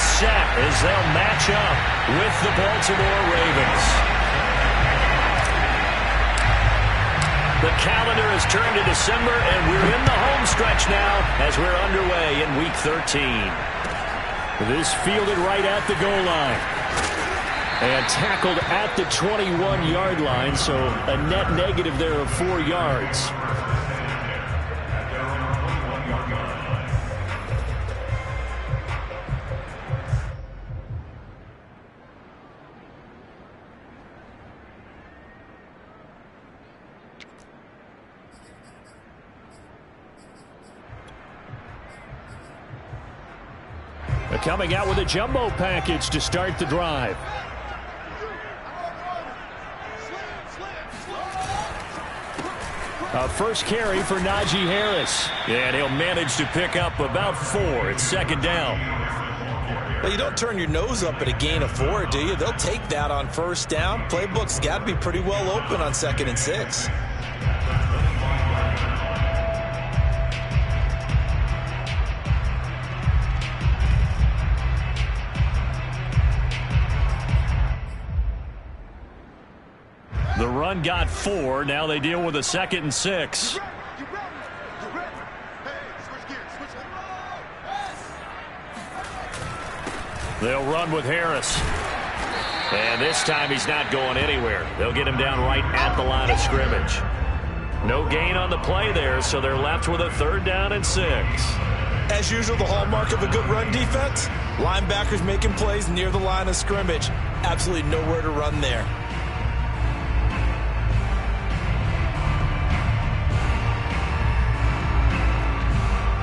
is set as they'll match up with the Baltimore Ravens. The calendar has turned to December, and we're in the home stretch now as we're underway in Week 13. This fielded right at the goal line. And tackled at the 21-yard line, so a net negative there of 4 yards. Coming out with a jumbo package to start the drive. A first carry for Najee Harris. And he'll manage to pick up about 4. It's second down. Well, you don't turn your nose up at a gain of 4, do you? They'll take that on first down. Playbook's got to be pretty well open on 2nd and 6. The run got 4. Now they deal with a 2nd and 6. They'll run with Harris. And this time he's not going anywhere. They'll get him down right at the line of scrimmage. No gain on the play there, so they're left with a 3rd down and 6. As usual, the hallmark of a good run defense, linebackers making plays near the line of scrimmage. Absolutely nowhere to run there.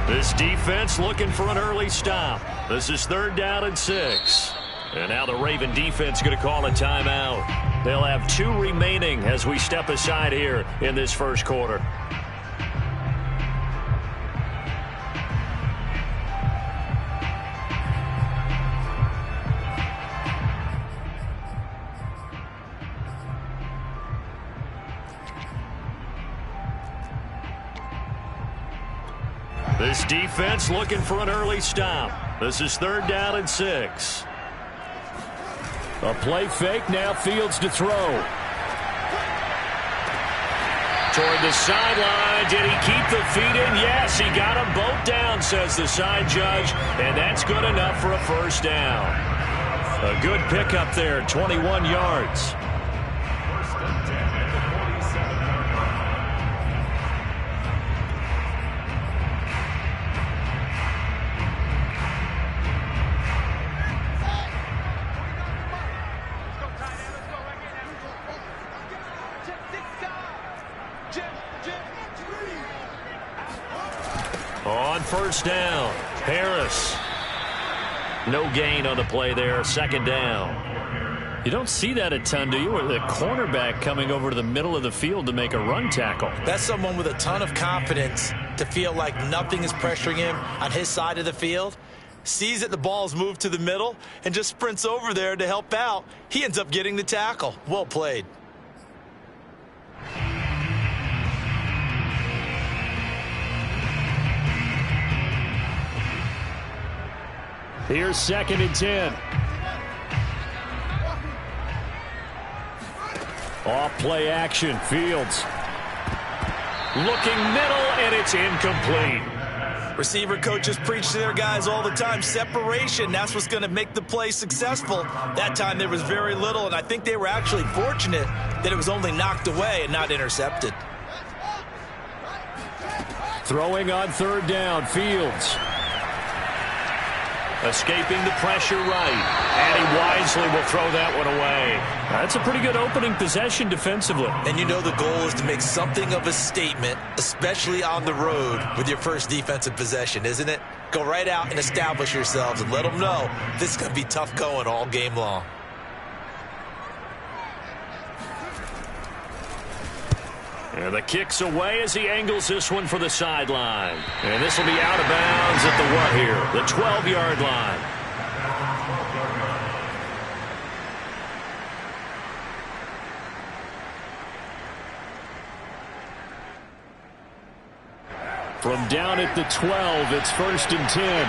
This defense looking for an early stop. This is 3rd down and 6. And now the Raven defense going to call a timeout. They'll have 2 remaining as we step aside here in this first quarter. This defense looking for an early stop. This is 3rd down and 6. A play fake. Now Fields to throw. Toward the sideline. Did he keep the feet in? Yes, he got them both down, says the side judge. And that's good enough for a first down. A good pickup there, 21 yards. On first down, Harris. No gain on the play there, 2nd down. You don't see that a ton, do you? Or the cornerback coming over to the middle of the field to make a run tackle. That's someone with a ton of confidence to feel like nothing is pressuring him on his side of the field. Sees that the ball's moved to the middle and just sprints over there to help out. He ends up getting the tackle. Well played. Here's 2nd and 10. Off play action. Fields. Looking middle, and it's incomplete. Receiver coaches preach to their guys all the time. Separation, that's what's going to make the play successful. That time there was very little, and I think they were actually fortunate that it was only knocked away and not intercepted. Throwing on 3rd down, Fields. Escaping the pressure right. And he wisely will throw that one away. That's a pretty good opening possession defensively. And you know the goal is to make something of a statement, especially on the road with your first defensive possession, isn't it? Go right out and establish yourselves and let them know this is going to be tough going all game long. And the kick's away as he angles this one for the sideline. And this will be out of bounds at the what here? The 12-yard line. From down at the 12, it's 1st and 10.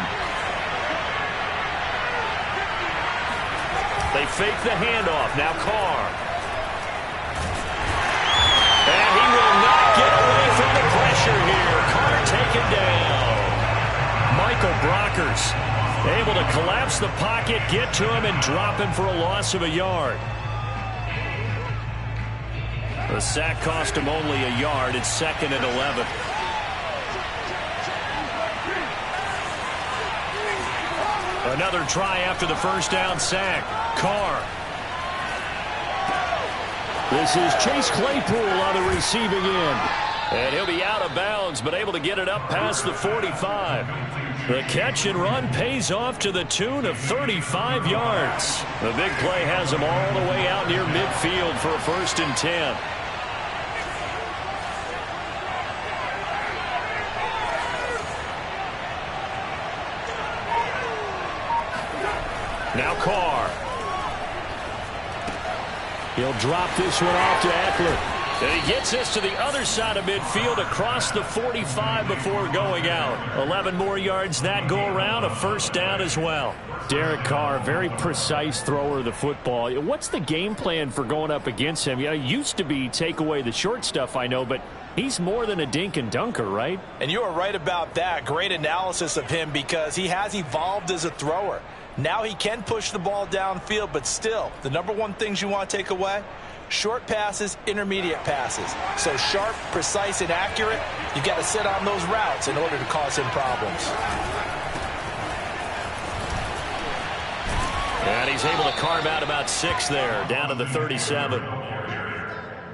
They fake the handoff. Now Carr. And he will not get away from the pressure here. Carr taken down. Michael Brockers able to collapse the pocket, get to him, and drop him for a loss of a yard. The sack cost him only a yard. It's 2nd and 11. Another try after the first down sack. Carr. This is Chase Claypool on the receiving end. And he'll be out of bounds, but able to get it up past the 45. The catch and run pays off to the tune of 35 yards. The big play has him all the way out near midfield for a 1st and 10. Now Carr. He'll drop this one off to Eckler. And he gets this to the other side of midfield across the 45 before going out. 11 more yards that go around, a 1st down as well. Derek Carr, very precise thrower of the football. What's the game plan for going up against him? It used to be take away the short stuff, I know, but he's more than a dink and dunker, right? And you are right about that. Great analysis of him because he has evolved as a thrower. Now he can push the ball downfield, but still, the number one things you want to take away, short passes, intermediate passes. So sharp, precise, and accurate, you've got to sit on those routes in order to cause him problems. And he's able to carve out about 6 there, down to the 37.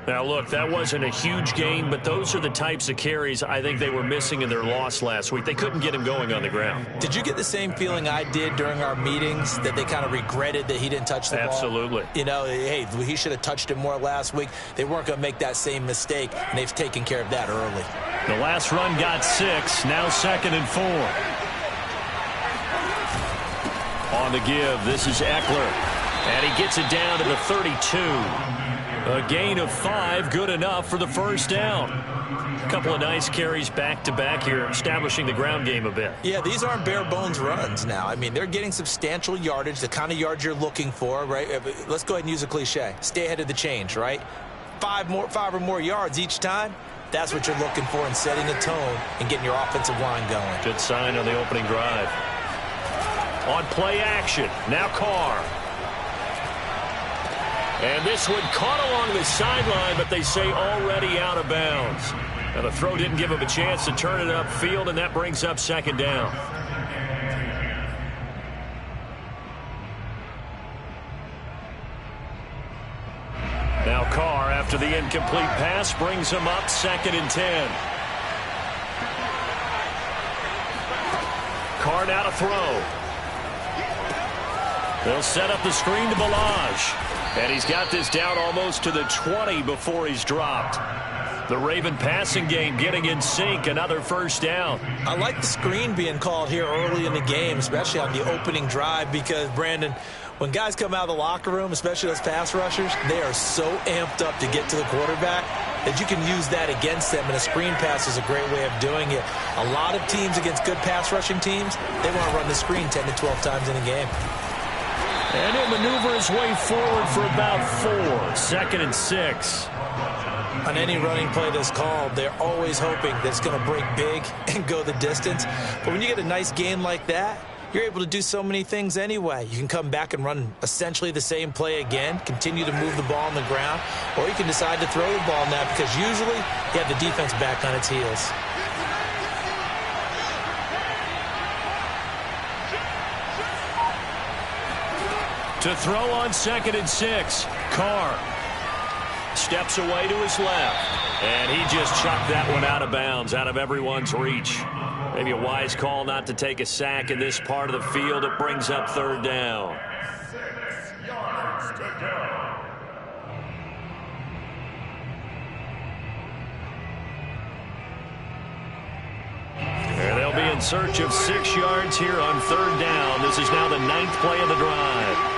Now, look, that wasn't a huge gain, but those are the types of carries I think they were missing in their loss last week. They couldn't get him going on the ground. Did you get the same feeling I did during our meetings, that they kind of regretted that he didn't touch the ball? Absolutely. You know, hey, he should have touched it more last week. They weren't going to make that same mistake, and they've taken care of that early. The last run got 6, now 2nd and 4. On the give, this is Eckler. And he gets it down to the 32. A gain of 5, good enough for the 1st down. A couple of nice carries back-to-back here, establishing the ground game a bit. Yeah, these aren't bare-bones runs now. I mean, they're getting substantial yardage, the kind of yards you're looking for, right? Let's go ahead and use a cliche. Stay ahead of the change, right? 5 or more yards each time. That's what you're looking for in setting a tone and getting your offensive line going. Good sign on the opening drive. On play action, now Carr. And this one caught along the sideline, but they say already out of bounds. Now the throw didn't give him a chance to turn it upfield, and that brings up 2nd down. Now Carr, after the incomplete pass, brings him up 2nd and 10. Carr now to throw. They'll set up the screen to Ballage. And he's got this down almost to the 20 before he's dropped. The Raven passing game getting in sync, another 1st down. I like the screen being called here early in the game, especially on the opening drive, because, Brandon, when guys come out of the locker room, especially those pass rushers, they are so amped up to get to the quarterback that you can use that against them, and a screen pass is a great way of doing it. A lot of teams against good pass rushing teams, they want to run the screen 10 to 12 times in a game. And he'll maneuver his way forward for about 4. 2nd and 6. On any running play that's called, they're always hoping that it's going to break big and go the distance. But when you get a nice gain like that, you're able to do so many things anyway. You can come back and run essentially the same play again, continue to move the ball on the ground, or you can decide to throw the ball now because usually you have the defense back on its heels. To throw on 2nd and 6. Carr steps away to his left. And he just chucked that one out of bounds, out of everyone's reach. Maybe a wise call not to take a sack in this part of the field. It brings up 3rd down. 6 yards to go. And they'll be in search of 6 yards here on 3rd down. This is now the 9th play of the drive.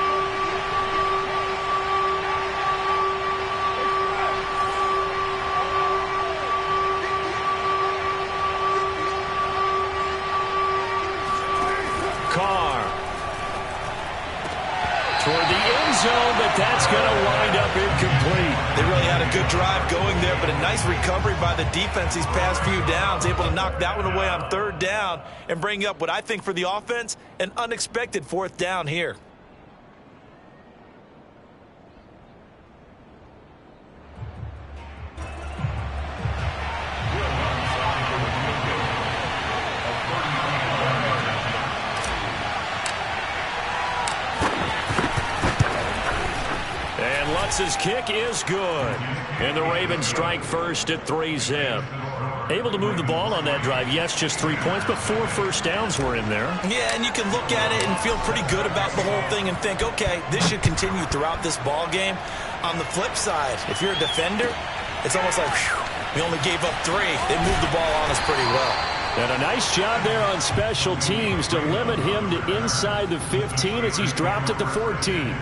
toward the end zone, but that's going to wind up incomplete. They really had a good drive going there, but a nice recovery by the defense these past few downs, able to knock that one away on third down and bring up what I think for the offense, an unexpected fourth down here. Lutz's kick is good. And the Ravens strike first at 3-zip. Able to move the ball on that drive. Yes, just 3 points, but 4 first downs were in there. Yeah, and you can look at it and feel pretty good about the whole thing and think, okay, this should continue throughout this ball game. On the flip side, if you're a defender, it's almost like, whew, we only gave up 3. They moved the ball on us pretty well. And a nice job there on special teams to limit him to inside the 15 as he's dropped at the 14.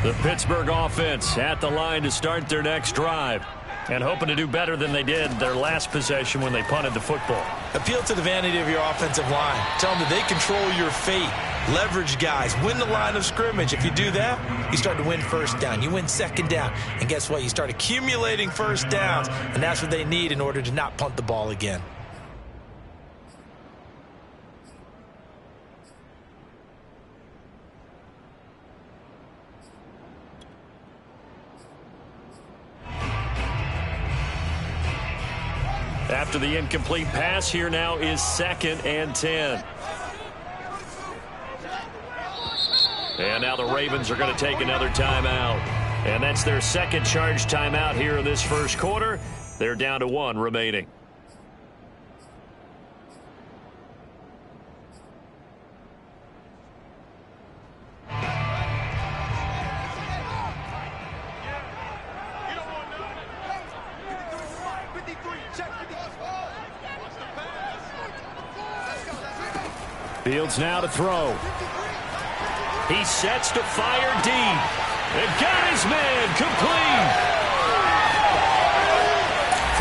The Pittsburgh offense at the line to start their next drive and hoping to do better than they did their last possession when they punted the football. Appeal to the vanity of your offensive line. Tell them that they control your fate. Leverage guys. Win the line of scrimmage. If you do that, you start to win first down. You win second down. And guess what? You start accumulating first downs, and that's what they need in order to not punt the ball again. After the incomplete pass, here now is 2nd and 10. And now the Ravens are going to take another timeout. And that's their second charge timeout here in this first quarter. They're down to 1 remaining. Fields now to throw. He sets to fire deep. And got his man complete.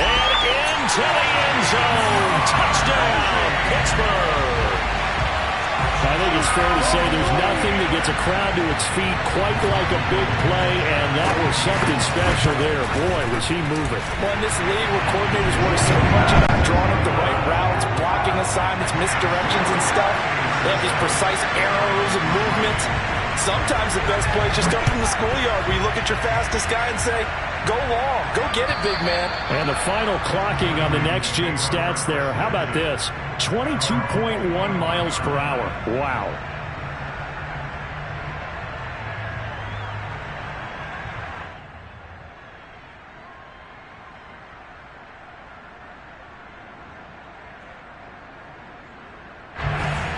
And into the end zone. Touchdown, Pittsburgh. I think it's fair to say there's nothing that gets a crowd to its feet quite like a big play, and that was something special there. Boy, was he moving. Well, in this league where coordinators worry so much about drawing up the right routes, blocking assignments, misdirections and stuff, they have these precise arrows and movements. Sometimes the best play is just start from the schoolyard where you look at your fastest guy and say, go long, go get it, big man. And the final clocking on the next-gen stats there, how about this? 22.1 miles per hour. Wow.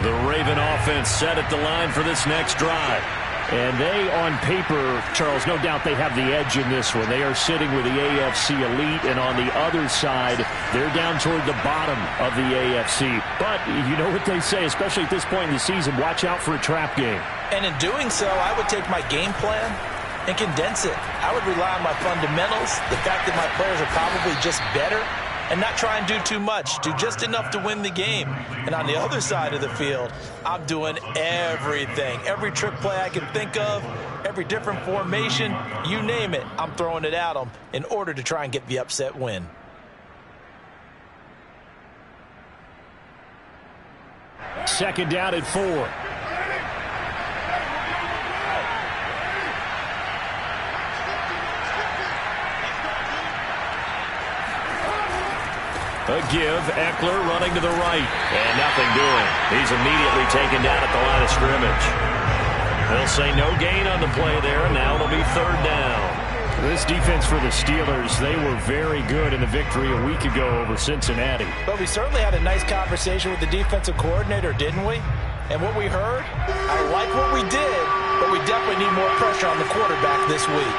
The Raven offense set at the line for this next drive. And they, on paper, Charles, no doubt they have the edge in this one. They are sitting with the AFC elite, and on the other side, they're down toward the bottom of the AFC. But you know what they say, especially at this point in the season, watch out for a trap game. And in doing so, I would take my game plan and condense it. I would rely on my fundamentals, the fact that my players are probably just better, and not try and do too much. Do just enough to win the game. And on the other side of the field, I'm doing everything. Every trick play I can think of, every different formation, you name it, I'm throwing it at them in order to try and get the upset win. Second down at 4. A give, Eckler running to the right. And nothing doing. He's immediately taken down at the line of scrimmage. They'll say no gain on the play there. Now it'll be 3rd down. This defense for the Steelers, they were very good in the victory a week ago over Cincinnati. But we certainly had a nice conversation with the defensive coordinator, didn't we? And what we heard, I like what we did, but we definitely need more pressure on the quarterback this week.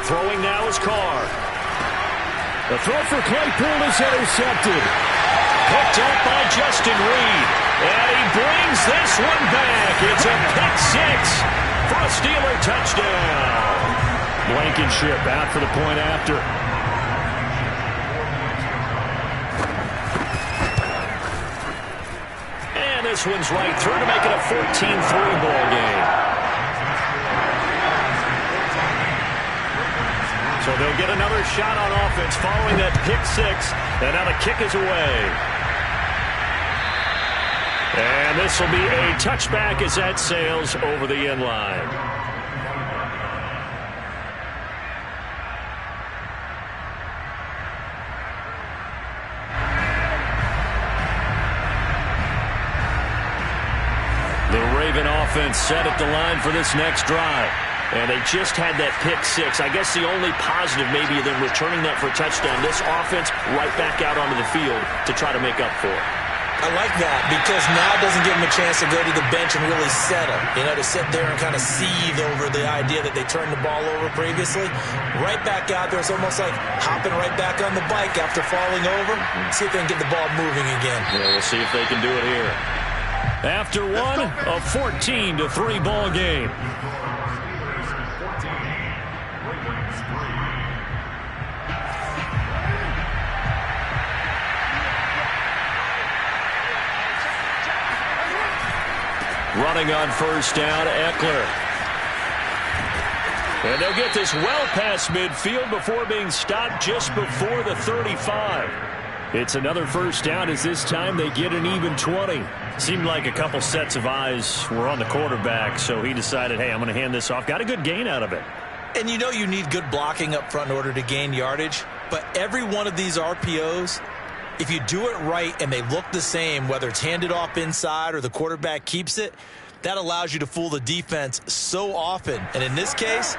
Throwing now is Carr. The throw for Claypool is intercepted. Picked up by Justin Reed. And he brings this one back. It's a pick six for a Steeler touchdown. Blankenship out for the point after. And this one's right through to make it a 14-3 ball game. So they'll get another shot on offense following that pick six. And now the kick is away. And this will be a touchback as that sails over the end line. The Raven offense set at the line for this next drive. And they just had that pick six. I guess the only positive maybe than returning that for a touchdown. This offense right back out onto the field to try to make up for it. I like that because now it doesn't give them a chance to go to the bench and really settle. You know, to sit there and kind of seethe over the idea that they turned the ball over previously. Right back out there. It's almost like hopping right back on the bike after falling over. See if they can get the ball moving again. Yeah, we'll see if they can do it here. After one, a 14-3 ball game. Running on first down, Eckler. And they'll get this well past midfield before being stopped just before the 35. It's another first down as this time they get an even 20. Seemed like a couple sets of eyes were on the quarterback, so he decided, hey, I'm going to hand this off. Got a good gain out of it. And you know you need good blocking up front in order to gain yardage, but every one of these RPOs, if you do it right and they look the same, whether it's handed off inside or the quarterback keeps it, that allows you to fool the defense so often. And in this case,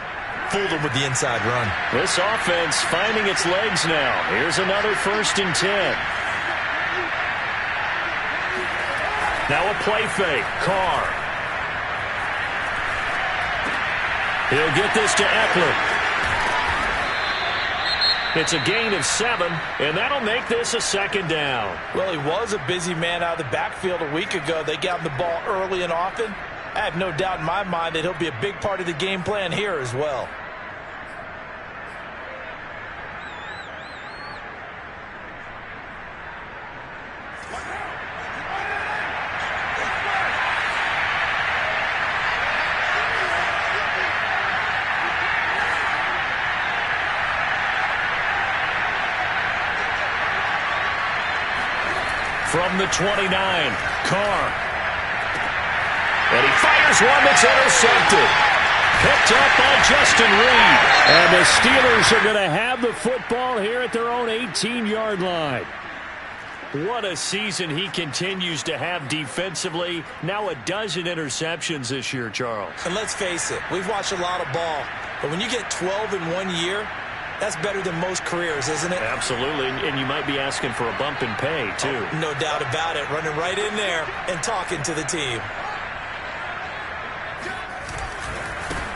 fooled them with the inside run. This offense finding its legs now. Here's another 1st and 10. Now a play fake. Carr. He'll get this to Eckler. It's a gain of 7, and that'll make this a 2nd down. Well, he was a busy man out of the backfield a week ago. They got him the ball early and often. I have no doubt in my mind that he'll be a big part of the game plan here as well. From the 29, Carr. And he fires one that's intercepted. Picked up by Justin Reed. And the Steelers are going to have the football here at their own 18-yard line. What a season he continues to have defensively. Now a dozen interceptions this year, Charles. And let's face it, we've watched a lot of ball. But when you get 12 in 1 year, that's better than most careers, isn't it? Absolutely, and you might be asking for a bump in pay, too. Oh, no doubt about it. Running right in there and talking to the team.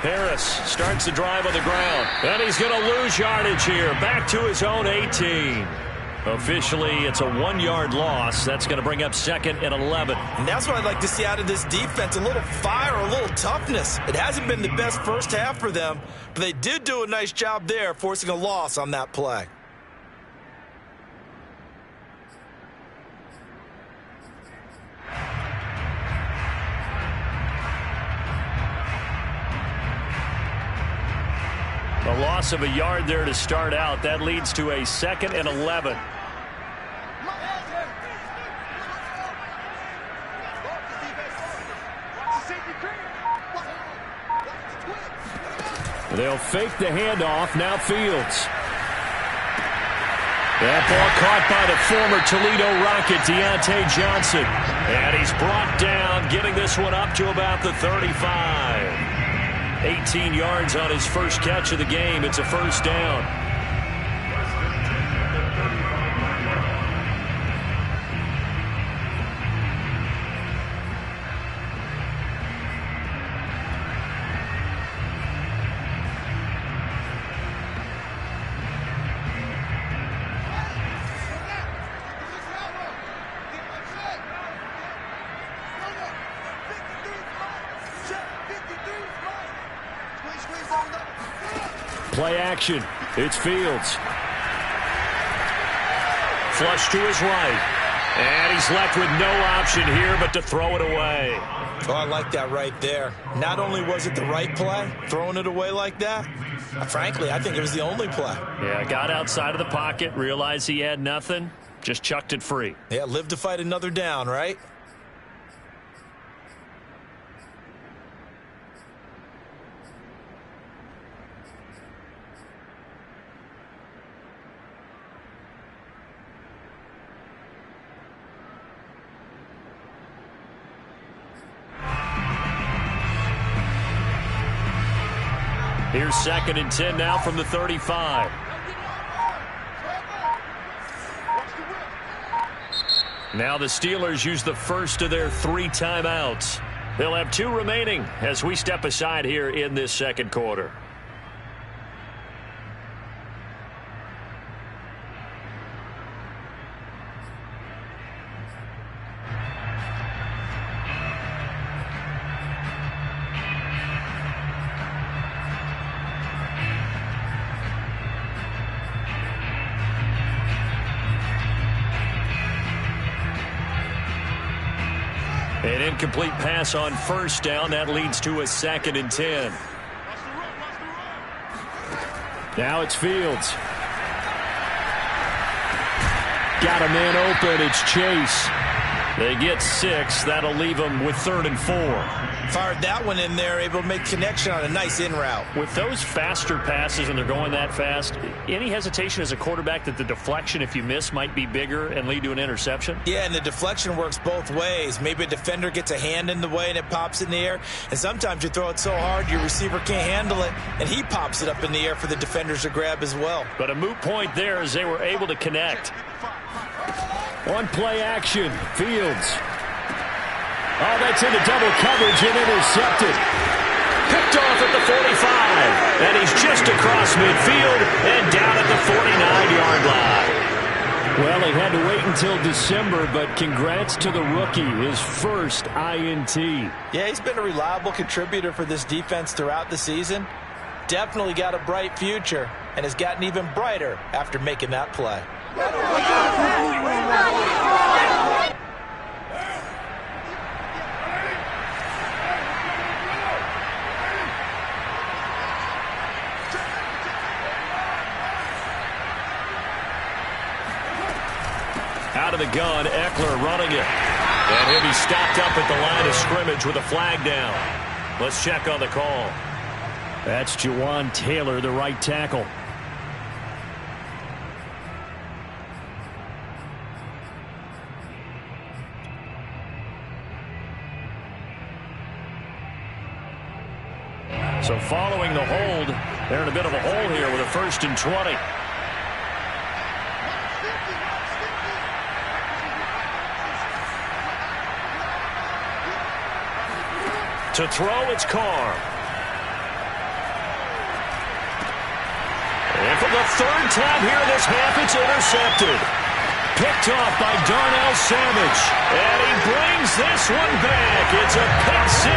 Harris starts the drive on the ground. And he's going to lose yardage here. Back to his own 18. Officially, it's a 1-yard loss. That's going to bring up 2nd and 11. And that's what I'd like to see out of this defense. A little fire, a little toughness. It hasn't been the best first half for them, but they did do a nice job there, forcing a loss on that play. A loss of a yard there to start out. That leads to a 2nd and 11. They'll fake the handoff. Now Fields. That ball caught by the former Toledo Rocket, Deontay Johnson. And he's brought down, getting this one up to about the 35. 18 yards on his first catch of the game. It's a first down. Play action. It's Fields. Flush to his right. And he's left with no option here but to throw it away. Oh, I like that right there. Not only was it the right play, throwing it away like that, frankly, I think it was the only play. Yeah, got outside of the pocket, realized he had nothing, just chucked it free. Yeah, live to fight another down, right? Here's 2nd and 10 now from the 35. Now the Steelers use the first of their 3 timeouts. They'll have 2 remaining as we step aside here in this second quarter. An incomplete pass on first down. That leads to a 2nd and 10. Now it's Fields. Got a man open. It's Chase. They get 6. That'll leave them with 3rd and 4. Fired that one in there, able to make connection on a nice in route. With those faster passes and they're going that fast, any hesitation as a quarterback that the deflection, if you miss, might be bigger and lead to an interception? Yeah, and the deflection works both ways. Maybe a defender gets a hand in the way and it pops in the air. And sometimes you throw it so hard your receiver can't handle it, and he pops it up in the air for the defenders to grab as well. But a moot point there as they were able to connect. On play action, Fields. Oh, that's into double coverage and intercepted. Picked off at the 45. And he's just across midfield and down at the 49-yard line. Well, he had to wait until December, but congrats to the rookie, his first INT. Yeah, he's been a reliable contributor for this defense throughout the season. Definitely got a bright future and has gotten even brighter after making that play. Out of the gun, Eckler running it. And he'll be stopped up at the line of scrimmage with a flag down. Let's check on the call. That's Jawan Taylor, the right tackle. So following the hold, they're in a bit of a hole here with a 1st and 20. To throw, it's Carr. And for the 3rd time here this half, it's intercepted. Picked off by Darnell Savage. And he brings this one back. It's a pick 6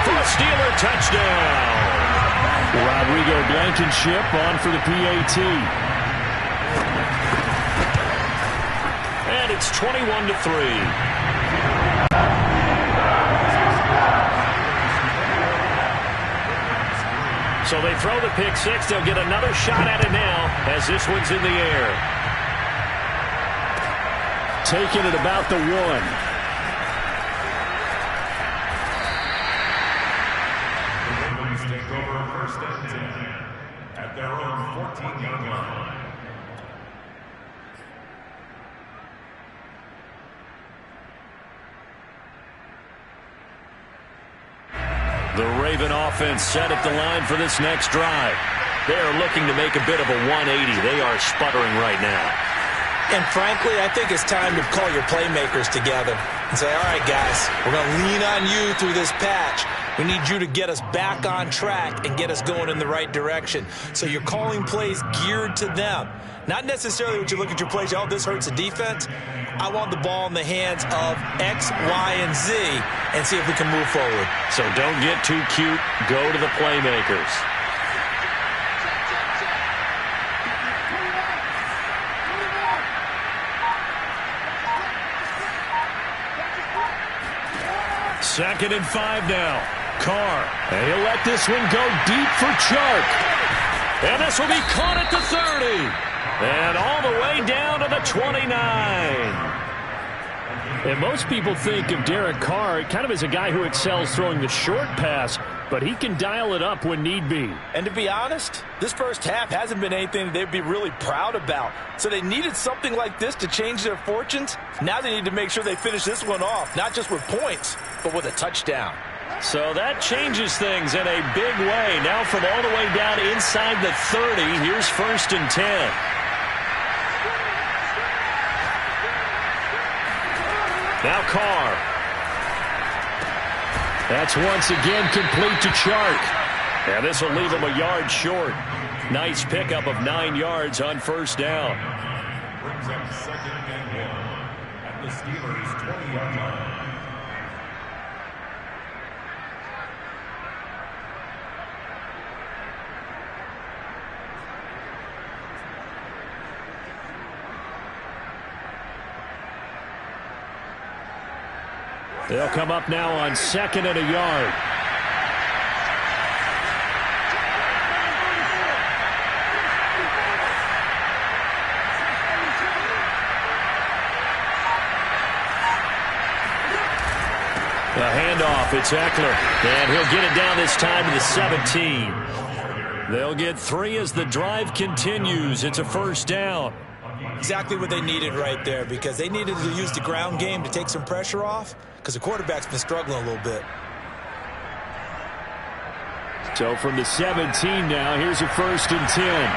for a Steeler touchdown. Rodrigo Blankenship on for the PAT. And it's 21-3. So they throw the pick 6. They'll get another shot at it now as this one's in the air. Taking it about the 1. The Ravens take over 1st and 10 at their own 14-yard line. The Raven offense set at the line for this next drive. They are looking to make a bit of a 180. They are sputtering right now. And frankly, I think it's time to call your playmakers together and say, all right, guys, we're going to lean on you through this patch. We need you to get us back on track and get us going in the right direction. So you're calling plays geared to them. Not necessarily what you look at your plays, oh, this hurts the defense. I want the ball in the hands of X, Y, and Z and see if we can move forward. So don't get too cute. Go to the playmakers. 2nd and 5 now. Carr. And he'll let this one go deep for Chark. And this will be caught at the 30. And all the way down to the 29. And most people think of Derek Carr kind of as a guy who excels throwing the short pass, but he can dial it up when need be. And to be honest, this first half hasn't been anything they'd be really proud about. So they needed something like this to change their fortunes. Now they need to make sure they finish this one off, not just with points, but with a touchdown. So that changes things in a big way. Now from all the way down inside the 30, here's 1st and 10. Now Carr. That's once again complete to Chark. And this will leave him a yard short. Nice pickup of 9 yards on 1st down. Brings up 2nd and 1 at the Steelers' 20-yard line. They'll come up now on 2nd and a yard. The handoff, it's Eckler. And he'll get it down this time to the 17. They'll get 3 as the drive continues. It's a 1st down. Exactly what they needed right there, because they needed to use the ground game to take some pressure off, because the quarterback's been struggling a little bit. So from the 17 now, here's a 1st and 10.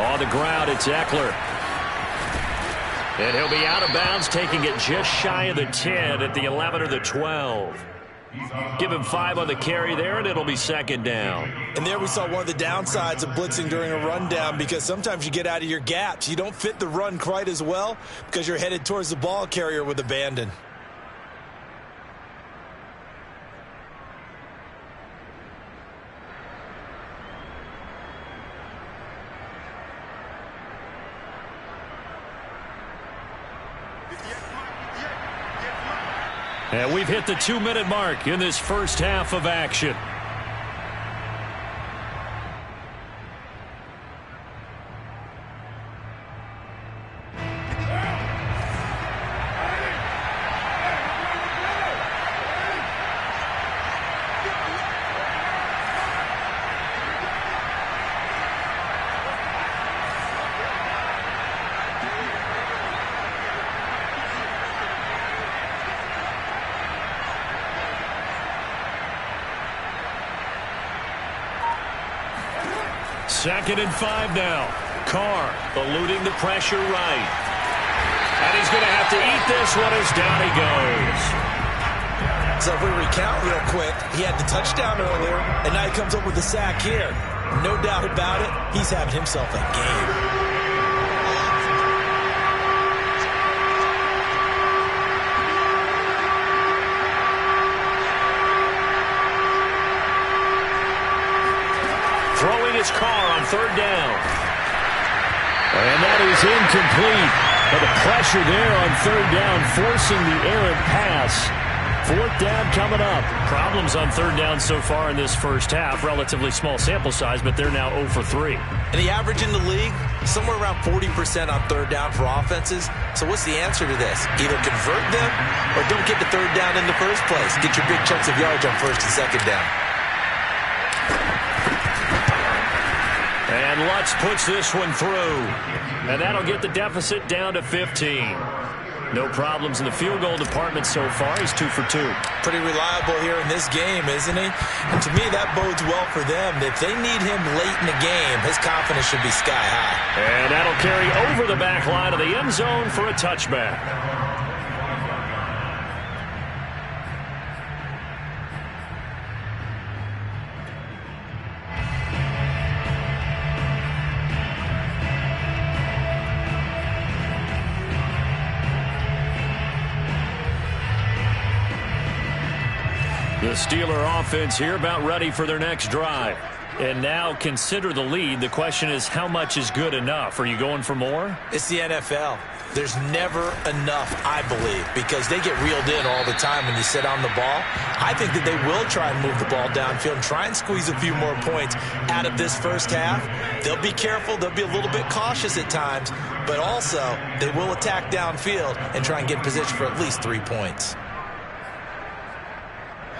On the ground, it's Eckler. And he'll be out of bounds, taking it just shy of the 10 at the 11 or the 12. Give him 5 on the carry there, and it'll be 2nd down. And there we saw one of the downsides of blitzing during a rundown, because sometimes you get out of your gaps. You don't fit the run quite as well because you're headed towards the ball carrier with abandon. And we've hit the 2-minute mark in this first half of action. Second and 5 now. Carr eluding the pressure right. And he's going to have to eat this one as down he goes. So if we recount real quick, he had the touchdown earlier, and now he comes up with the sack here. No doubt about it, he's having himself a game. Throwing his Carr on 3rd down. And that is incomplete. But the pressure there on 3rd down, forcing the errant pass. 4th down coming up. Problems on 3rd down so far in this first half. Relatively small sample size, but they're now 0 for 3. And the average in the league, somewhere around 40% on 3rd down for offenses. So what's the answer to this? Either convert them or don't get the 3rd down in the first place. Get your big chunks of yards on 1st and 2nd down. And Lutz puts this one through. And that'll get the deficit down to 15. No problems in the field goal department so far. He's 2 for 2. Pretty reliable here in this game, isn't he? And to me, that bodes well for them. If they need him late in the game, his confidence should be sky high. And that'll carry over the back line of the end zone for a touchback. The Steeler offense here about ready for their next drive. And now consider the lead. The question is, how much is good enough? Are you going for more? It's the NFL. There's never enough, I believe, because they get reeled in all the time when you sit on the ball. I think that they will try and move the ball downfield and try and squeeze a few more points out of this first half. They'll be careful. They'll be a little bit cautious at times, but also they will attack downfield and try and get in position for at least 3 points.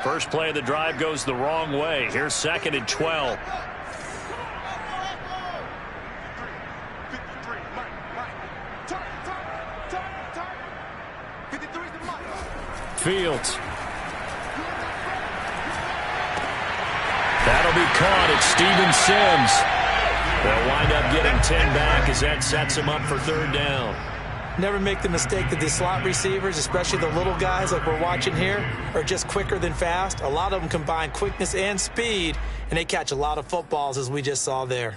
First play of the drive goes the wrong way. Here's 2nd and 12. Fields. That'll be caught. It's Steven Sims. They'll wind up getting 10 back as that sets them up for 3rd down. Never make the mistake that the slot receivers, especially the little guys like we're watching here, are just quicker than fast. A lot of them combine quickness and speed, and they catch a lot of footballs, as we just saw there.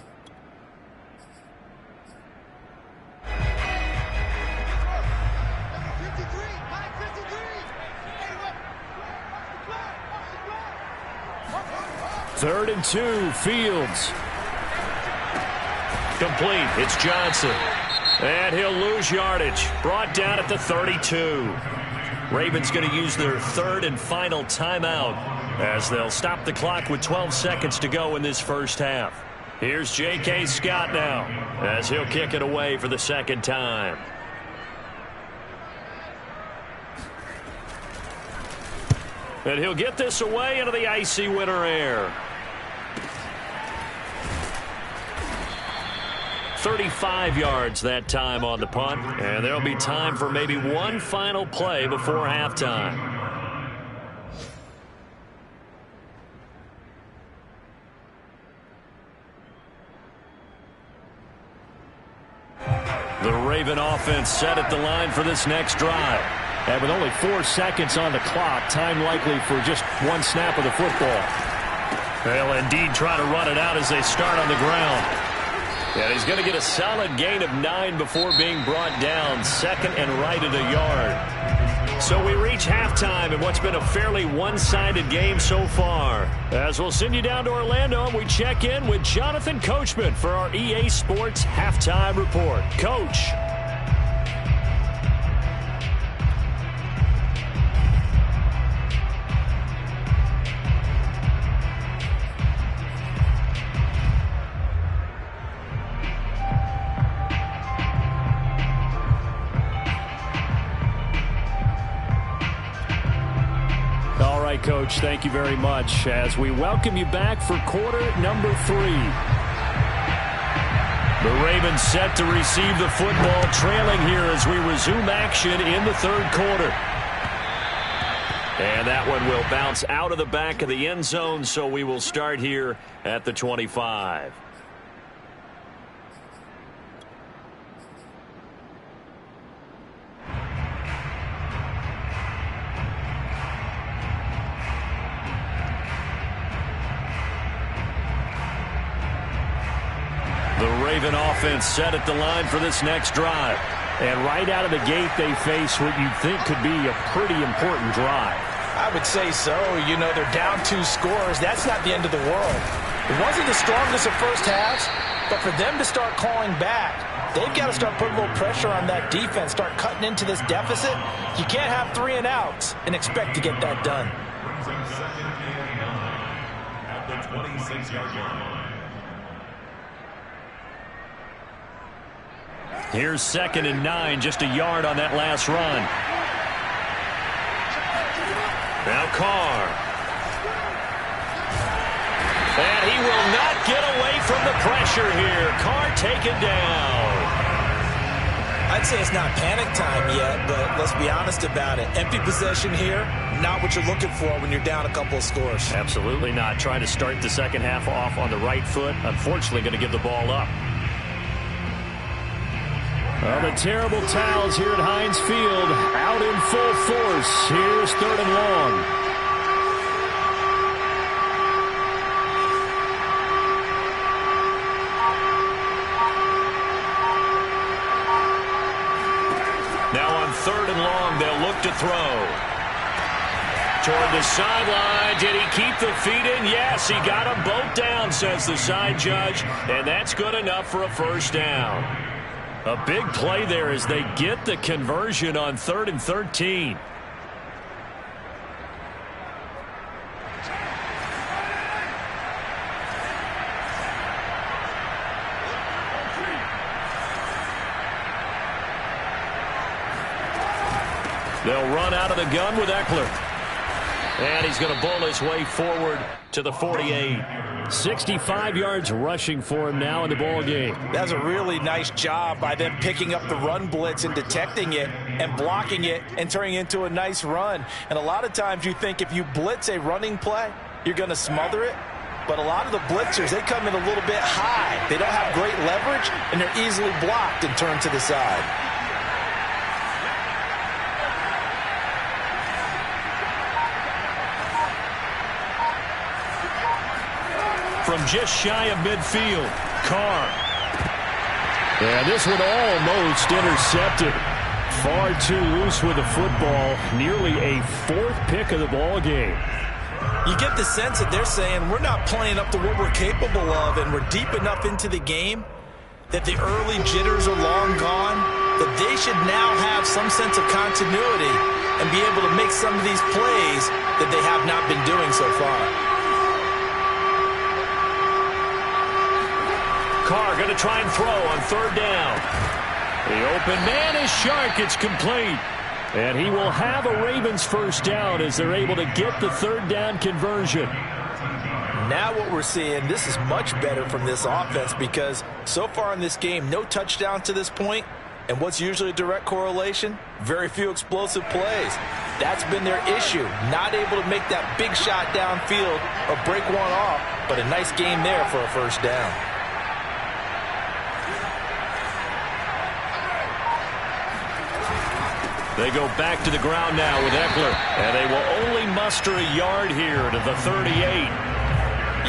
Third and 2, Fields. Complete. It's Johnson. And he'll lose yardage. Brought down at the 32. Ravens going to use their 3rd and final timeout as they'll stop the clock with 12 seconds to go in this first half. Here's J.K. Scott now as he'll kick it away for the 2nd time. And he'll get this away into the icy winter air. 35 yards that time on the punt, and there'll be time for maybe one final play before halftime. The Raven offense set at the line for this next drive. And with only 4 seconds on the clock, time likely for just one snap of the football. They'll indeed try to run it out as they start on the ground. And he's going to get a solid gain of 9 before being brought down. 2nd and right at a yard. So we reach halftime in what's been a fairly one-sided game so far. As we'll send you down to Orlando, and we check in with Jonathan Coachman for our EA Sports Halftime Report. Coach. Coach, thank you very much as we welcome you back for quarter number 3. The Ravens set to receive the football, trailing here as we resume action in the 3rd quarter. And that one will bounce out of the back of the end zone, so we will start here at the 25. Raven offense set at the line for this next drive. And right out of the gate, they face what you'd think could be a pretty important drive. I would say so. You know, they're down 2 scores. That's not the end of the world. It wasn't the strongest of first halves, but for them to start calling back, they've got to start putting a little pressure on that defense, start cutting into this deficit. You can't have 3 and outs and expect to get that done. Brings up 2nd and 9 at the 26-yard line. Here's 2nd and 9, just a yard on that last run. Now Carr. And he will not get away from the pressure here. Carr taken down. I'd say it's not panic time yet, but let's be honest about it. Empty possession here, not what you're looking for when you're down a couple of scores. Absolutely not. Trying to start the second half off on the right foot. Unfortunately, going to give the ball up. Well, the terrible towels here at Heinz Field out in full force. Here's 3rd and long. Now on 3rd and long, they'll look to throw. toward the sideline. Did he keep the feet in? Yes, he got them both down, says the side judge, and that's good enough for a first down. A big play there as they get the conversion on 3rd and 13. They'll run out of the gun with Eckler. And he's going to bowl his way forward to the 48. 65 yards rushing for him now in the ball game. That's a really nice job by them picking up the run blitz and detecting it and blocking it and turning it into a nice run. And a lot of times you think if you blitz a running play, you're going to smother it. But a lot of the blitzers, they come in a little bit high. They don't have great leverage, and they're easily blocked and turned to the side. From just shy of midfield, Carr. And this one almost intercepted. Far too loose with the football. Nearly a 4th pick of the ball game. You get the sense that they're saying we're not playing up to what we're capable of, and we're deep enough into the game that the early jitters are long gone, that they should now have some sense of continuity and be able to make some of these plays that they have not been doing so far. Carr going to try and throw on 3rd down. The open man is Shark. It's complete. And he will have a Ravens first down as they're able to get the 3rd down conversion. Now what we're seeing, this is much better from this offense because so far in this game, no touchdown to this point. And what's usually a direct correlation? Very few explosive plays. That's been their issue. Not able to make that big shot downfield or break one off, but a nice game there for a first down. They go back to the ground now with Eckler, and they will only muster a yard here to the 38.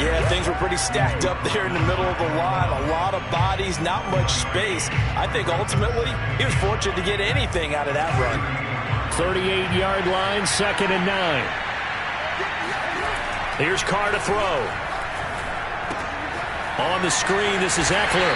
Yeah, things were pretty stacked up there in the middle of the line. A lot of bodies, not much space. I think ultimately he was fortunate to get anything out of that run. 38-yard line, 2nd and 9. Here's Carr to throw. On the screen, this is Eckler.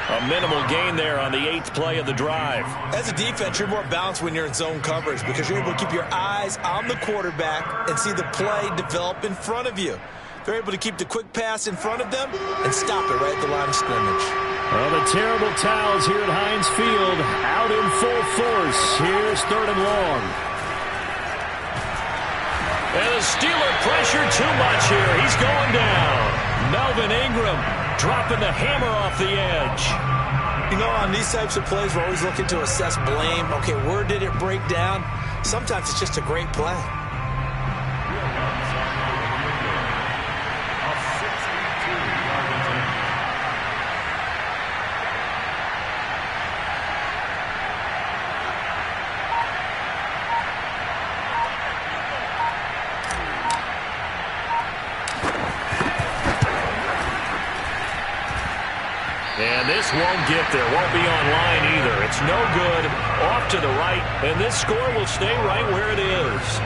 A minimal gain there on the 8th play of the drive. As a defense, you're more balanced when you're in zone coverage because you're able to keep your eyes on the quarterback and see the play develop in front of you. They're able to keep the quick pass in front of them and stop it right at the line of scrimmage. Well, the terrible towels here at Heinz Field out in full force. Here's 3rd and long. And the Steeler pressure too much here. He's going down. Melvin Ingram dropping the hammer off the edge. You know, on these types of plays, we're always looking to assess blame. Okay, where did it break down? Sometimes it's just a great play. And this won't get there, won't be online either. It's no good, off to the right, and this score will stay right where it is.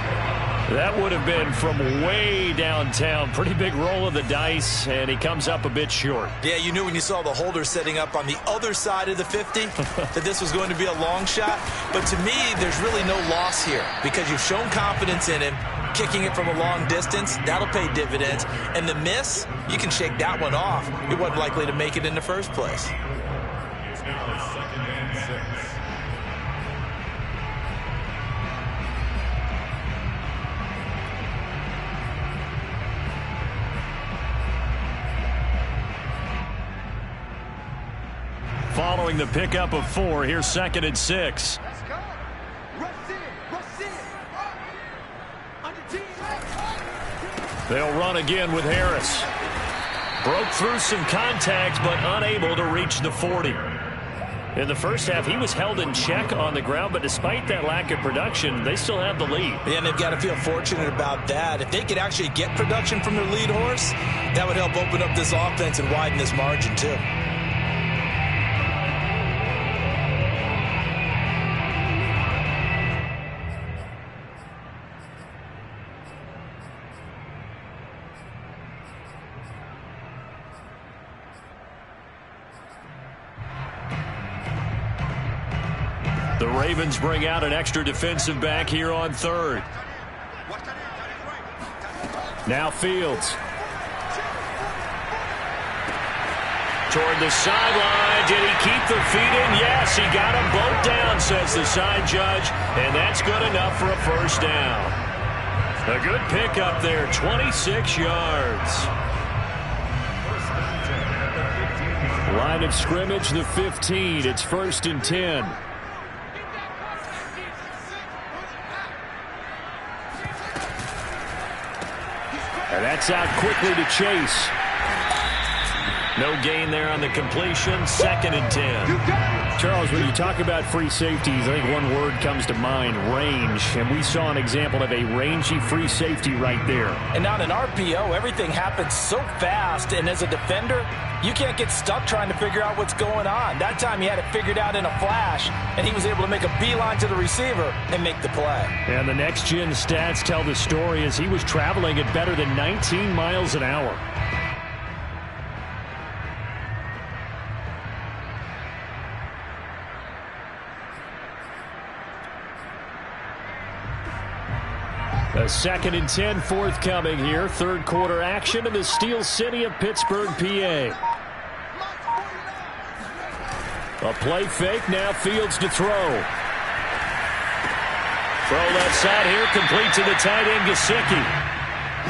That would have been from way downtown. Pretty big roll of the dice, and he comes up a bit short. Yeah, you knew when you saw the holder setting up on the other side of the 50 that this was going to be a long shot. But to me, there's really no loss here because you've shown confidence in him. Kicking it from a long distance, that'll pay dividends. And the miss, you can shake that one off. He wasn't likely to make it in the first place. It's now 2nd and 6. Following the pickup of 4, here's 2nd and 6. Let's go. Rush in. They'll run again with Harris. Broke through some contact, but unable to reach the 40. In the first half, he was held in check on the ground, but despite that lack of production, they still have the lead. Yeah, and they've got to feel fortunate about that. If they could actually get production from their lead horse, that would help open up this offense and widen this margin, too. The Ravens bring out an extra defensive back here on third. Now Fields. Toward the sideline. Did he keep the feet in? Yes, he got them both down, says the side judge. And that's good enough for a first down. A good pickup there, 26 yards. Line of scrimmage, the 15. It's 1st and 10. And that's out quickly to Chase. No gain there on the completion. 2nd and 10. Charles, when you talk about free safeties, I think one word comes to mind, range. And we saw an example of a rangy free safety right there. And on an RPO, everything happens so fast. And as a defender, you can't get stuck trying to figure out what's going on. That time he had it figured out in a flash, and he was able to make a beeline to the receiver and make the play. And the next-gen stats tell the story as he was traveling at better than 19 miles an hour. A 2nd and 10 forthcoming here. Third quarter action in the Steel City of Pittsburgh, PA. A play fake. Now Fields to throw. Throw left side here. Complete to the tight end, Gesicki.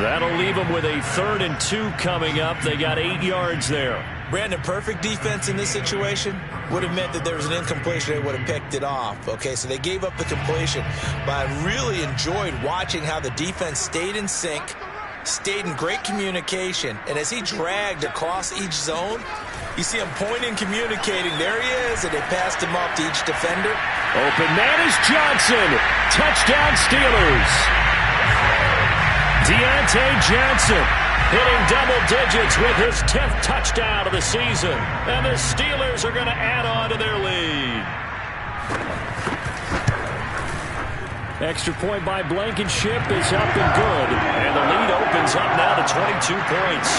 That'll leave them with a 3rd and 2 coming up. They got 8 yards there. Brandon, perfect defense in this situation would have meant that there was an incompletion. They would have picked it off. Okay, so they gave up the completion. But I really enjoyed watching how the defense stayed in sync, stayed in great communication. And as he dragged across each zone, you see him pointing, communicating. There he is, and they passed him off to each defender. Open man is Johnson. Touchdown Steelers. Deontay Johnson hitting double digits with his 10th touchdown of the season. And the Steelers are going to add on to their lead. Extra point by Blankenship is up and good. And the lead opens up now to 22 points.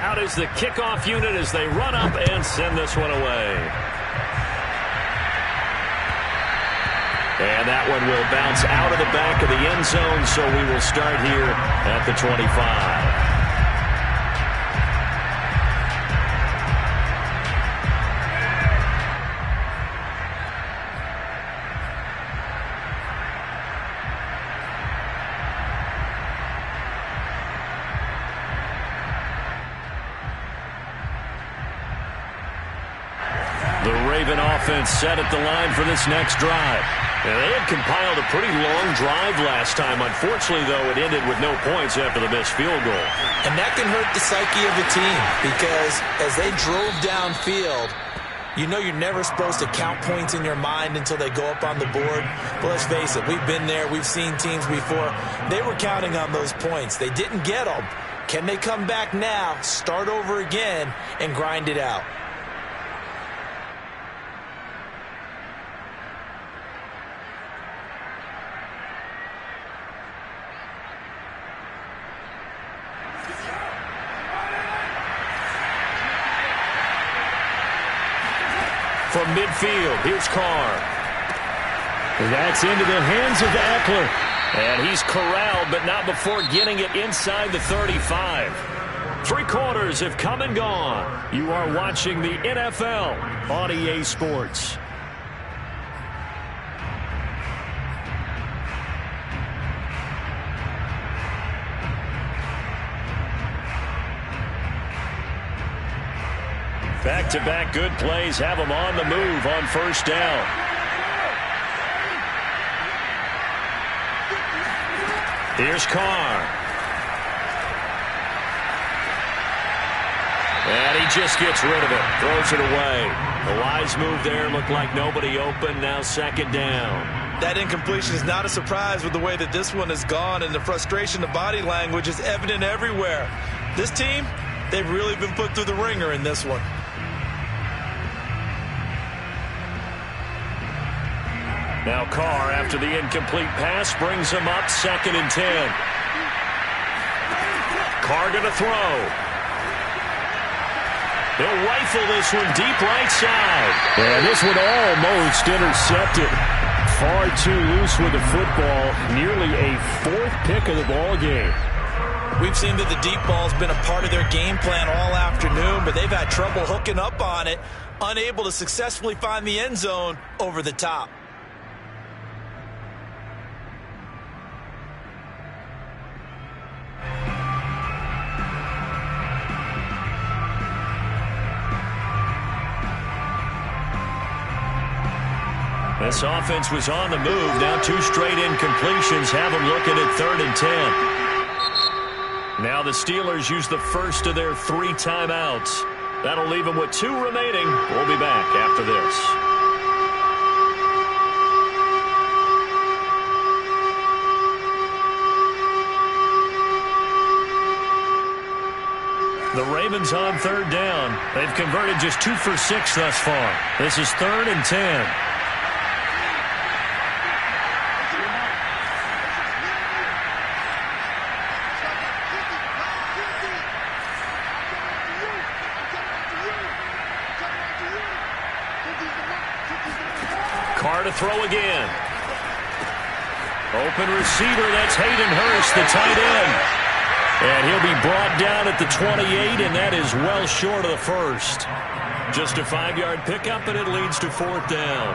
Out is the kickoff unit as they run up and send this one away. And that one will bounce out of the back of the end zone, so we will start here at the 25. The Raven offense set at the line for this next drive. And they had compiled a pretty long drive last time. Unfortunately, though, it ended with no points after the missed field goal. And that can hurt the psyche of the team because as they drove downfield, you know you're never supposed to count points in your mind until they go up on the board. But let's face it, we've been there. We've seen teams before. They were counting on those points. They didn't get them. Can they come back now, start over again, and grind it out? From midfield, here's Carr. That's into the hands of Eckler. And he's corralled, but not before getting it inside the 35. 3 quarters have come and gone. You are watching the NFL on EA Sports. Back-to-back good plays have them on the move on first down. Here's Carr. And he just gets rid of it. Throws it away. The wise move there. Looked like nobody open. Now 2nd down. That incompletion is not a surprise with the way that this one has gone, and the frustration, the body language is evident everywhere. This team, they've really been put through the ringer in this one. Now Carr, after the incomplete pass, brings him up 2nd and 10. Carr going to throw. They'll rifle this one deep right side. And this one almost intercepted. Far too loose with the football. Nearly a fourth pick of the ball game. We've seen that the deep ball's been a part of their game plan all afternoon, but they've had trouble hooking up on it, unable to successfully find the end zone over the top. This offense was on the move. Now 2 straight incompletions have them looking at 3rd and 10. Now the Steelers use the first of their 3 timeouts. That'll leave them with 2 remaining. We'll be back after this. The Ravens on 3rd down. They've converted just 2 for 6 thus far. This is 3rd and 10. Carr to throw again. Open receiver, that's Hayden Hurst, the tight end. And he'll be brought down at the 28, and that is well short of the first. Just a 5-yard pickup, and it leads to 4th down.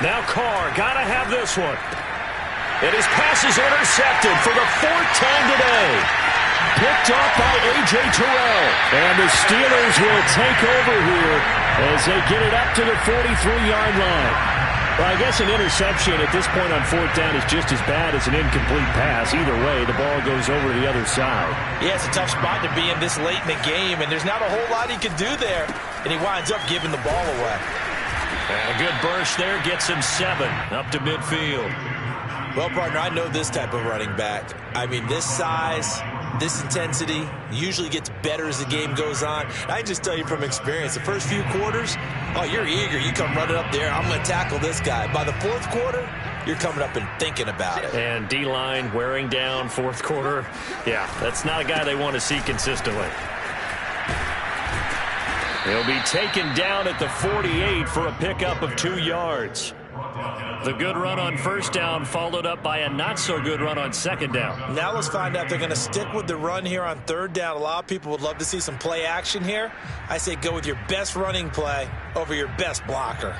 Now Carr, got to have this one. And his pass is intercepted for the 4th time today. Picked off by A.J. Terrell. And the Steelers will take over here as they get it up to the 43-yard line. Well, I guess an interception at this point on 4th down is just as bad as an incomplete pass. Either way, the ball goes over the other side. Yeah, it's a tough spot to be in this late in the game, and there's not a whole lot he can do there. And he winds up giving the ball away. And a good burst there gets him 7 up to midfield. Well, partner, I know this type of running back. I mean, this size, this intensity usually gets better as the game goes on. I can just tell you from experience, the first few quarters, oh, you're eager. You come running up there. I'm going to tackle this guy. By the 4th quarter, you're coming up and thinking about it. And D-line wearing down 4th quarter. Yeah, that's not a guy they want to see consistently. He'll be taken down at the 48 for a pickup of 2 yards. The good run on 1st down followed up by a not-so-good run on 2nd down. Now let's find out if they're going to stick with the run here on 3rd down. A lot of people would love to see some play action here. I say go with your best running play over your best blocker.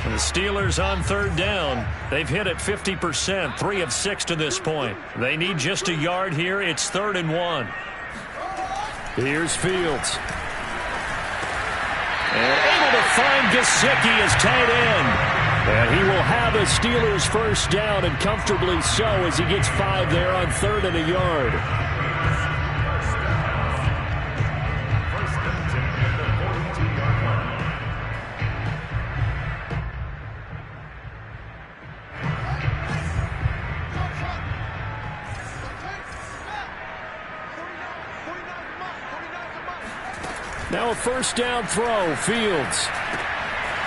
The Steelers on 3rd down. They've hit it 50%, 3 of 6 to this point. They need just a yard here. It's 3rd and 1. Here's Fields. And able to find Gesicki as tight end. And he will have a Steelers 1st down, and comfortably so, as he gets 5 there on 3rd and a yard. Now a 1st down throw, Fields.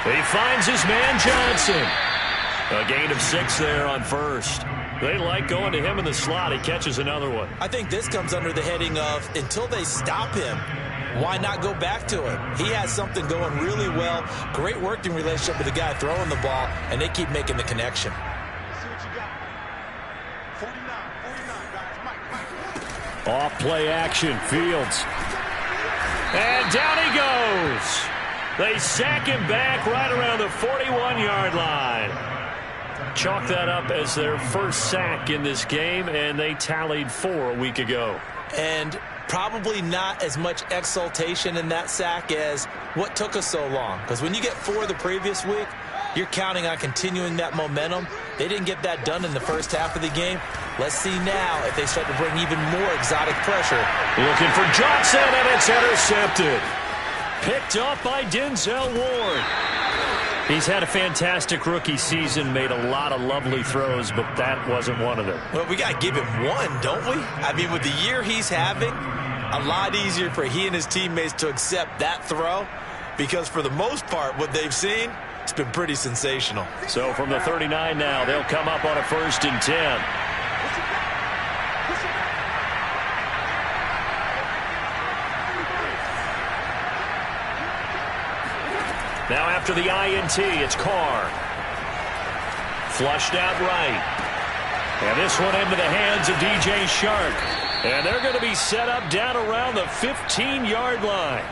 He finds his man Johnson. A gain of 6 there on 1st. They like going to him in the slot. He catches another one. I think this comes under the heading of until they stop him, why not go back to him? He has something going really well. Great working relationship with the guy throwing the ball, and they keep making the connection. See what you got. 49, guys. Mike. Off play action, Fields. And down he goes. They sack him back right around the 41-yard line. Chalk that up as their 1st sack in this game, and they tallied 4 a week ago. And probably not as much exultation in that sack as what took us so long. Because when you get 4 the previous week, You're counting on continuing that momentum. They didn't get that done in the first half of the game. Let's see now if they start to bring even more exotic pressure. Looking for Johnson, and it's intercepted. Picked up by Denzel Ward. He's had a fantastic rookie season, made a lot of lovely throws, but that wasn't one of them. Well, we got to give him one, don't we? I mean, with the year he's having, a lot easier for he and his teammates to accept that throw, because for the most part, what they've seen, it's been pretty sensational. So from the 39 now, they'll come up on a 1st and 10. Now after the INT, it's Carr. Flushed out right. And this one into the hands of DJ Shark. And they're going to be set up down around the 15-yard line.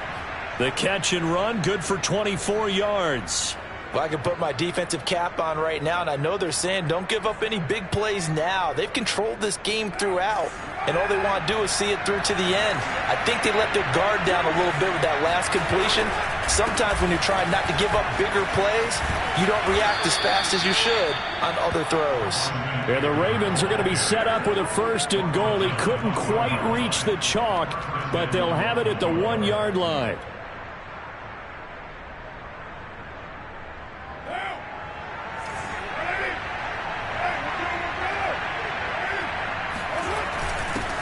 The catch and run, good for 24 yards. Well, I can put my defensive cap on right now, and I know they're saying don't give up any big plays now. They've controlled this game throughout, and all they want to do is see it through to the end. I think they let their guard down a little bit with that last completion. Sometimes when you're trying not to give up bigger plays, you don't react as fast as you should on other throws. And the Ravens are going to be set up with a 1st and goal. He couldn't quite reach the chalk, but they'll have it at the 1-yard line.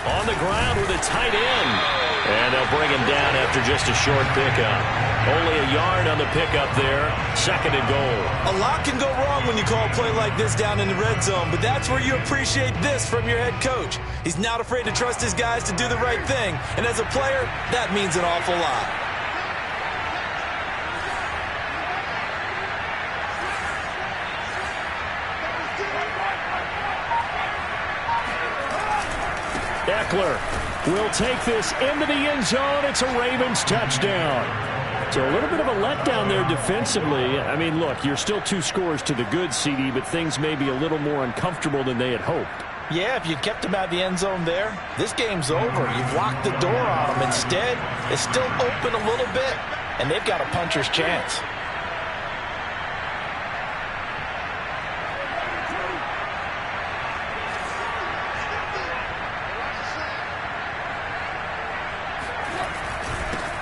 On the ground with a tight end. And they'll bring him down after just a short pickup. Only a yard on the pickup there. 2nd and goal. A lot can go wrong when you call a play like this down in the red zone, but that's where you appreciate this from your head coach. He's not afraid to trust his guys to do the right thing, and as a player, that means an awful lot. Eckler will take this into the end zone. It's a Ravens touchdown. So a little bit of a letdown there defensively. I mean, look, you're still 2 scores to the good, CD, but things may be a little more uncomfortable than they had hoped. Yeah, if you kept him out of the end zone there, this game's over. You've locked the door on him. Instead, it's still open a little bit, and they've got a puncher's chance.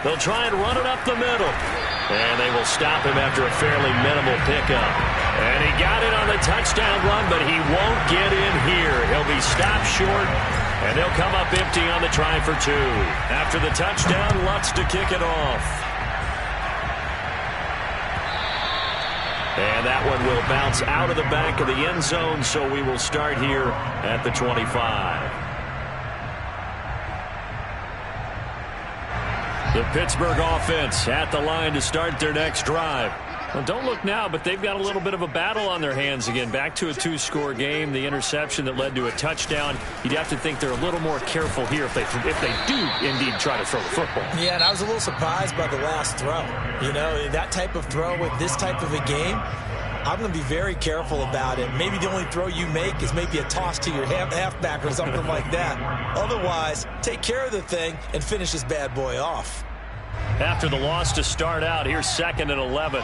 They'll try and run it up the middle. And they will stop him after a fairly minimal pickup. And he got it on the touchdown run, but he won't get in here. He'll be stopped short, and they'll come up empty on the try for 2. After the touchdown, Lutz to kick it off. And that one will bounce out of the back of the end zone, so we will start here at the 25. The Pittsburgh offense at the line to start their next drive. Well, don't look now, but they've got a little bit of a battle on their hands again. Back to a 2-score game. The interception that led to a touchdown. You'd have to think they're a little more careful here if they do indeed try to throw the football. Yeah, and I was a little surprised by the last throw. You know, that type of throw with this type of a game, I'm going to be very careful about it. Maybe the only throw you make is maybe a toss to your halfback or something like that. Otherwise, take care of the thing and finish this bad boy off. After the loss to start out, here's 2nd and 11.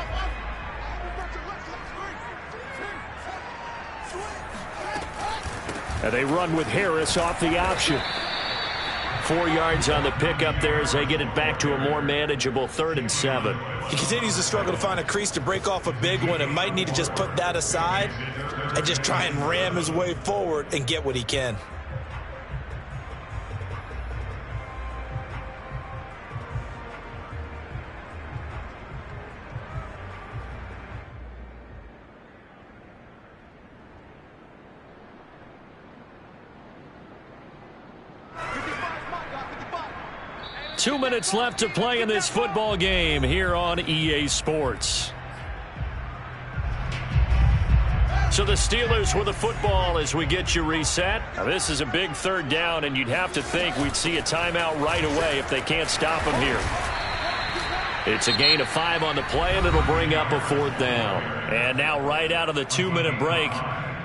And they run with Harris off the option. 4 yards on the pickup there as they get it back to a more manageable 3rd and 7. He continues to struggle to find a crease to break off a big one and might need to just put that aside and just try and ram his way forward and get what he can. Two minutes left to play in this football game here on EA Sports. So the Steelers with the football as we get you reset. Now this is a big 3rd down, and you'd have to think we'd see a timeout right away if they can't stop them here. It's a gain of 5 on the play, and it'll bring up a 4th down. And now right out of the 2-minute break,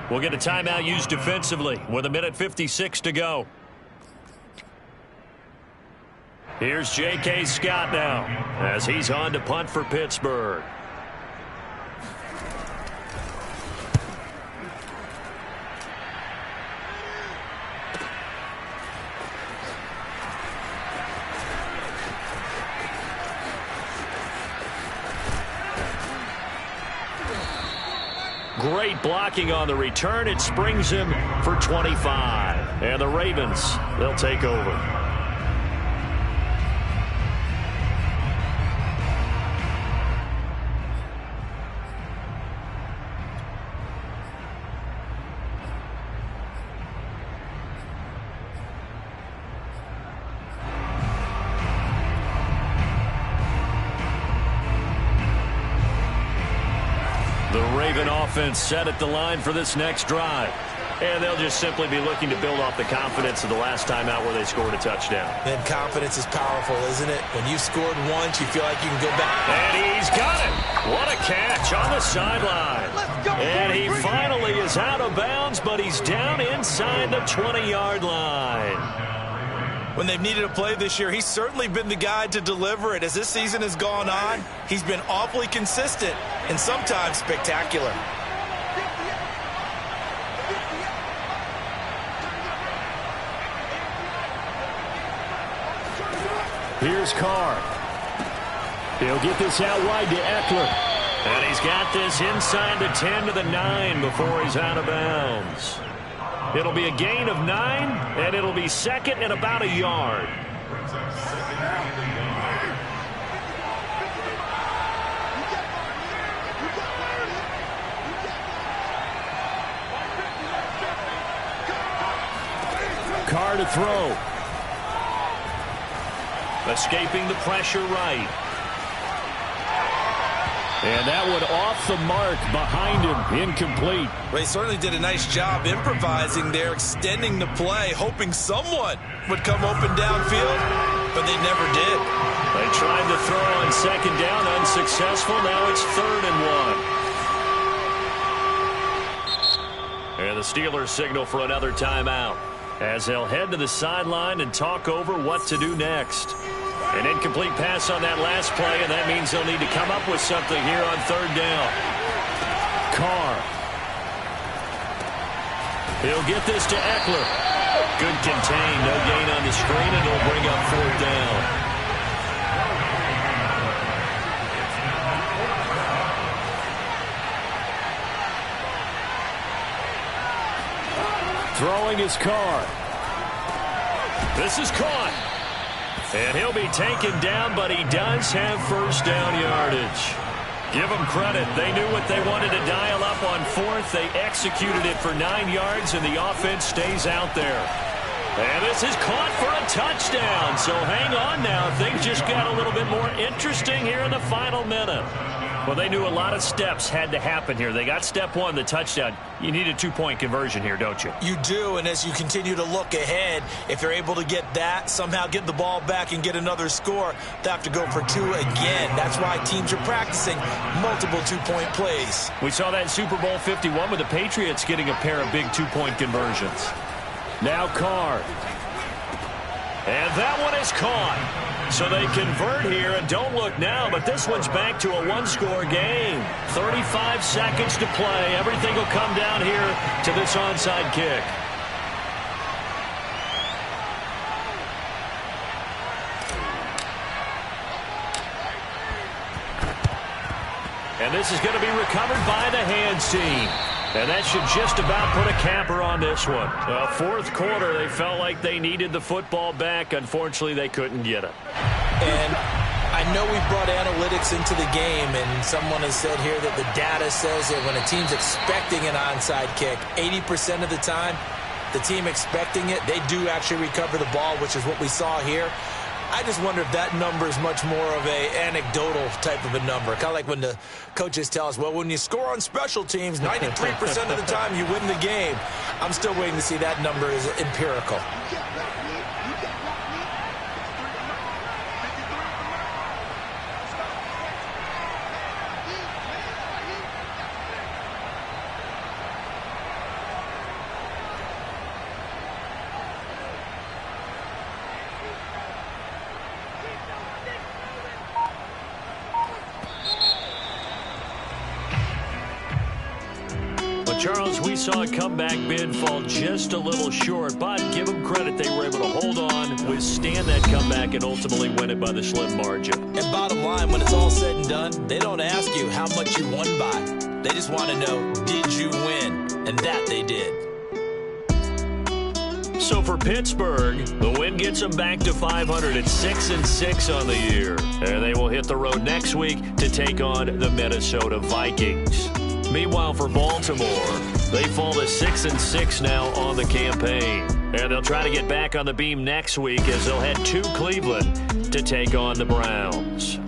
we'll get a timeout used defensively with 1:56 to go. Here's J.K. Scott now as he's on to punt for Pittsburgh. Great blocking on the return. It springs him for 25. And the Ravens, they'll take over. Offense set at the line for this next drive. And they'll just simply be looking to build off the confidence of the last time out where they scored a touchdown. And confidence is powerful, isn't it? When you've scored once, you feel like you can go back. And he's got it. What a catch on the sideline. And he finally is out of bounds, but he's down inside the 20-yard line. When they've needed a play this year, he's certainly been the guy to deliver it. As this season has gone on, he's been awfully consistent and sometimes spectacular. Here's Carr. He'll get this out wide to Eckler. And he's got this inside the 10 to the 9 before he's out of bounds. It'll be a gain of 9, and it'll be second and about a yard. Carr to throw. Escaping the pressure right. And that one off the mark behind him, incomplete. They certainly did a nice job improvising there, extending the play, hoping someone would come open downfield, but they never did. They tried to throw on second down, unsuccessful. Now it's 3rd and 1. And the Steelers signal for another timeout as they'll head to the sideline and talk over what to do next. An incomplete pass on that last play, and that means they'll need to come up with something here on 3rd down. Carr. He'll get this to Eckler. Good contain. No gain on the screen, and it'll bring up 4th down. Throwing his Carr. This is caught. And he'll be taken down, but he does have 1st down yardage. Give them credit. They knew what they wanted to dial up on 4th. They executed it for 9 yards, and the offense stays out there. And this is caught for a touchdown. So hang on now. Things just got a little bit more interesting here in the final minute. Well, they knew a lot of steps had to happen here. They got step 1, the touchdown. You need a 2-point conversion here, don't you? You do, and as you continue to look ahead, if they're able to get that, somehow get the ball back and get another score, they have to go for 2 again. That's why teams are practicing multiple 2-point plays. We saw that in Super Bowl 51 with the Patriots getting a pair of big 2-point conversions. Now Carr. And that one is caught. So they convert here, and don't look now, but this one's back to a 1-score game. 35 seconds to play. Everything will come down here to this onside kick. And this is going to be recovered by the hands team. And that should just about put a capper on this one. 4th quarter, they felt like they needed the football back. Unfortunately, they couldn't get it. And I know we brought analytics into the game, and someone has said here that the data says that when a team's expecting an onside kick, 80% of the time, the team expecting it, they do actually recover the ball, which is what we saw here. I just wonder if that number is much more of a anecdotal type of a number. Kind of like when the coaches tell us, well, when you score on special teams, 93% of the time you win the game. I'm still waiting to see that number is empirical. Charles, we saw a comeback bid fall just a little short, but give them credit. They were able to hold on, withstand that comeback, and ultimately win it by the slim margin. And bottom line, when it's all said and done, they don't ask you how much you won by. They just want to know, did you win? And that they did. So for Pittsburgh, the win gets them back to 500 at 6-6 on the year. And they will hit the road next week to take on the Minnesota Vikings. Meanwhile, for Baltimore, they fall to 6-6 now on the campaign. And they'll try to get back on the beam next week as they'll head to Cleveland to take on the Browns.